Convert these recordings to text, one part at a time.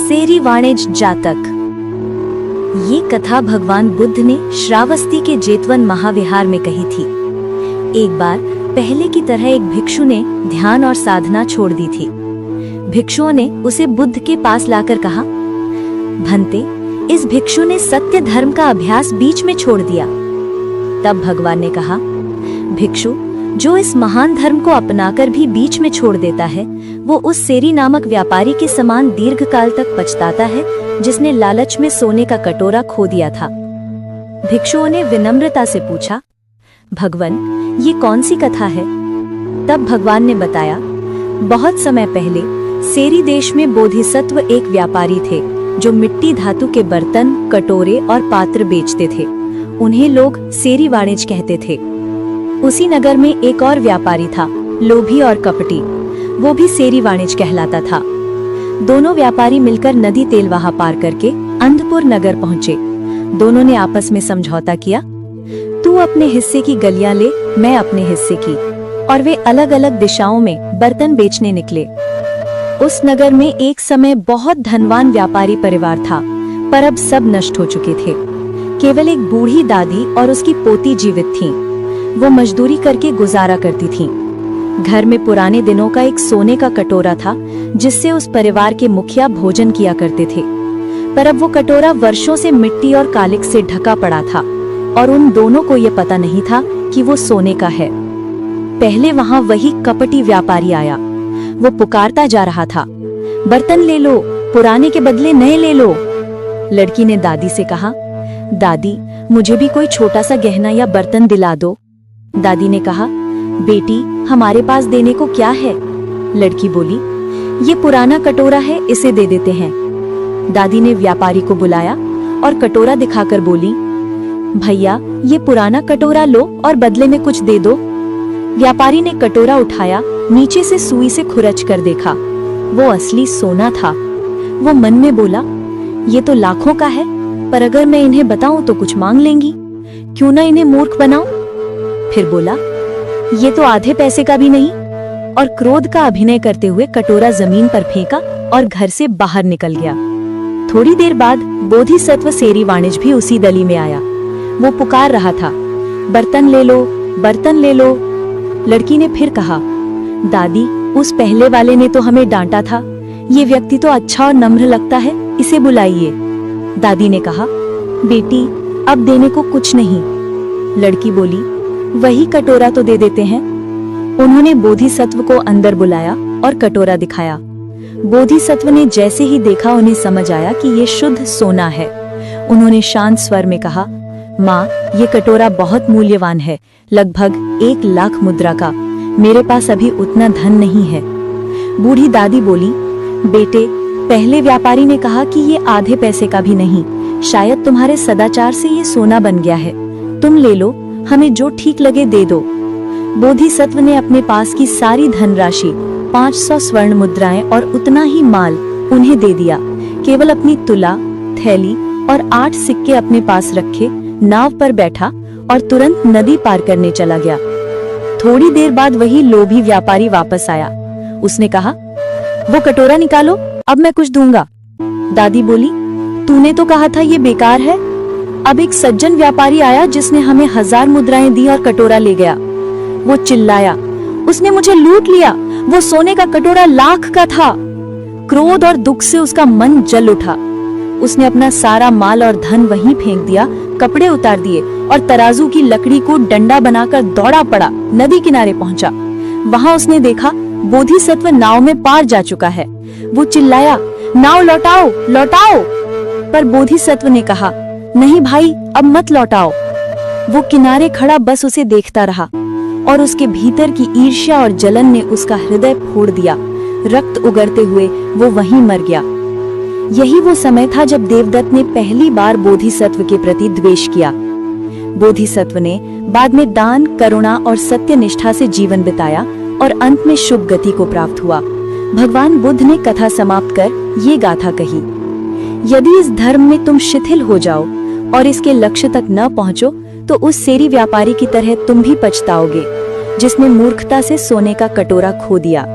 सेरी वाणिज्य जातक। ये कथा भगवान बुद्ध ने श्रावस्ती के जेतवन महाविहार में कही थी। एक बार पहले की तरह एक भिक्षु ने ध्यान और साधना छोड़ दी थी। भिक्षुओं ने उसे बुद्ध के पास लाकर कहा, भंते, इस भिक्षु ने सत्य धर्म का अभ्यास बीच में छोड़ दिया। तब भगवान ने कहा, भिक्षु, जो इस महान धर्म को अपनाकर भी बीच में छोड़ देता है, वो उस सेरी नामक व्यापारी के समान दीर्घ काल तक पछताता है, जिसने लालच में सोने का कटोरा खो दिया था। भिक्षुओं ने विनम्रता से पूछा, भगवान, ये कौन सी कथा है? तब भगवान ने बताया, बहुत समय पहले सेरी देश में बोधिसत्व एक व्यापारी थे, जो मिट्टी धातु के बर्तन, कटोरे और पात्र बेचते थे। उन्हें लोग सेरी वाणिज्य कहते थे। उसी नगर में एक और व्यापारी था, लोभी और कपटी। वो भी सेरी वाणिज्य कहलाता था। दोनों व्यापारी मिलकर नदी तेलवाहा पार करके अंधपुर नगर पहुँचे। दोनों ने आपस में समझौता किया, तू अपने हिस्से की गलियां ले, मैं अपने हिस्से की, और वे अलग अलग दिशाओं में बर्तन बेचने निकले। उस नगर में एक समय बहुत धनवान व्यापारी परिवार था, पर अब सब नष्ट हो चुके थे। केवल एक बूढ़ी दादी और उसकी पोती जीवित थीं। वो मजदूरी करके गुजारा करती थीं। घर में पुराने दिनों का एक सोने का कटोरा था, जिससे उस परिवार के मुखिया भोजन किया करते थे। पर अब वो कटोरा वर्षों से मिट्टी और कालिक से ढका पड़ा था, और उन दोनों को ये पता नहीं था कि वो सोने का है। पहले वहां वही कपटी व्यापारी आया। वो पुकारता जा रहा था, बर्तन ले लो, पुराने के बदले नए ले लो। लड़की ने दादी से कहा, दादी, मुझे भी कोई छोटा सा गहना या बर्तन दिला दो। दादी ने कहा, बेटी, हमारे पास देने को क्या है? लड़की बोली, ये पुराना कटोरा है, इसे दे देते हैं। दादी ने व्यापारी को बुलाया और कटोरा दिखाकर बोली, भैया, ये पुराना कटोरा लो और बदले में कुछ दे दो। व्यापारी ने कटोरा उठाया, नीचे से सुई से खुरच कर देखा। वो असली सोना था। वो मन में बोला, ये तो लाखों का है, पर अगर मैं इन्हें बताऊं तो कुछ मांग लेंगी, क्यों ना इन्हें मूर्ख बनाऊं। फिर बोला, ये तो आधे पैसे का भी नहीं, और क्रोध का अभिनय करते हुए कटोरा जमीन पर फेंका और घर से बाहर निकल गया। थोड़ी देर बाद बोधिसत्व सेरी वाणिज्य भी उसी गली में आया। वो पुकार रहा था, बर्तन ले लो, बर्तन ले लो। लड़की ने फिर कहा, दादी, उस पहले वाले ने तो हमें डांटा था। ये व्यक्ति तो अच्छा और नम्र लगता है, इसे बुलाइए। दादी ने कहा, बेटी, अब देने को कुछ नहीं। लड़की बोली, वही कटोरा तो दे देते हैं। उन्होंने बोधिसत्व को अंदर बुलाया और कटोरा दिखाया। बोधिसत्व ने जैसे ही देखा, उन्हें समझ आया कि ये शुद्ध सोना है। उन्होंने शांत स्वर में कहा, माँ, ये कटोरा बहुत मूल्यवान है, लगभग 1 लाख मुद्रा का। मेरे पास अभी उतना धन नहीं है। बूढ़ी दादी बोली, बेटे, पहले व्यापारी ने कहा कि ये आधे पैसे का भी नहीं। शायद तुम्हारे सदाचार से ये सोना बन गया है। तुम ले लो, हमें जो ठीक लगे दे दो। बोधिसत्व ने अपने पास की सारी धनराशि, 500 स्वर्ण मुद्राएं और उतना ही माल उन्हें दे दिया। केवल अपनी तुला, थैली और 8 सिक्के अपने पास रखे नाव पर बैठा और तुरंत नदी पार करने चला गया। थोड़ी देर बाद वही लोभी व्यापारी वापस आया। उसने कहा, वो कटोरा निकालो, अब मैं कुछ दूंगा। दादी बोली, तूने तो कहा था ये बेकार है। अब एक सज्जन व्यापारी आया, जिसने हमें 1000 मुद्राएं दी और कटोरा ले गया। वो चिल्लाया, उसने मुझे लूट लिया। वो सोने का कटोरा लाख का था। क्रोध और दुख से उसका मन जल उठा। उसने अपना सारा माल और धन वहीं फेंक दिया, कपड़े उतार दिए और तराजू की लकड़ी को डंडा बनाकर दौड़ा पड़ा। नदी किनारे पहुंचा। वहां उसने देखा, बोधिसत्व नाव में पार जा चुका है। वो चिल्लाया, नाव लौटाओ, लौटाओ। पर बोधिसत्व ने कहा, नहीं भाई, अब मत लौटाओ। वो किनारे खड़ा बस उसे देखता रहा, और उसके भीतर की ईर्ष्या और जलन ने उसका हृदय फोड़ दिया। रक्त उगलते हुए वो वहीं मर गया। यही वो समय था जब देवदत्त ने पहली बार बोधिसत्व के प्रति द्वेष किया। बोधिसत्व ने बाद में दान, करुणा और सत्य निष्ठा से जीवन बिताया और अंत में शुभ गति को प्राप्त हुआ। भगवान बुद्ध ने कथा समाप्त कर ये गाथा कही, यदि इस धर्म में तुम शिथिल हो जाओ और इसके लक्ष्य तक न पहुंचो, तो उस सेरी व्यापारी की तरह तुम भी पछताओगे, जिसने मूर्खता से सोने का कटोरा खो दिया।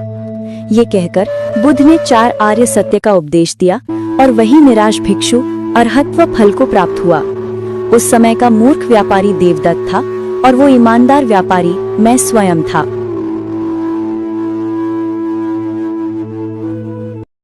ये कहकर बुद्ध ने 4 आर्य सत्य का उपदेश दिया और वही निराश भिक्षु अरहत्व फल को प्राप्त हुआ। उस समय का मूर्ख व्यापारी देवदत्त था और वो ईमानदार व्यापारी मैं स्वयं था।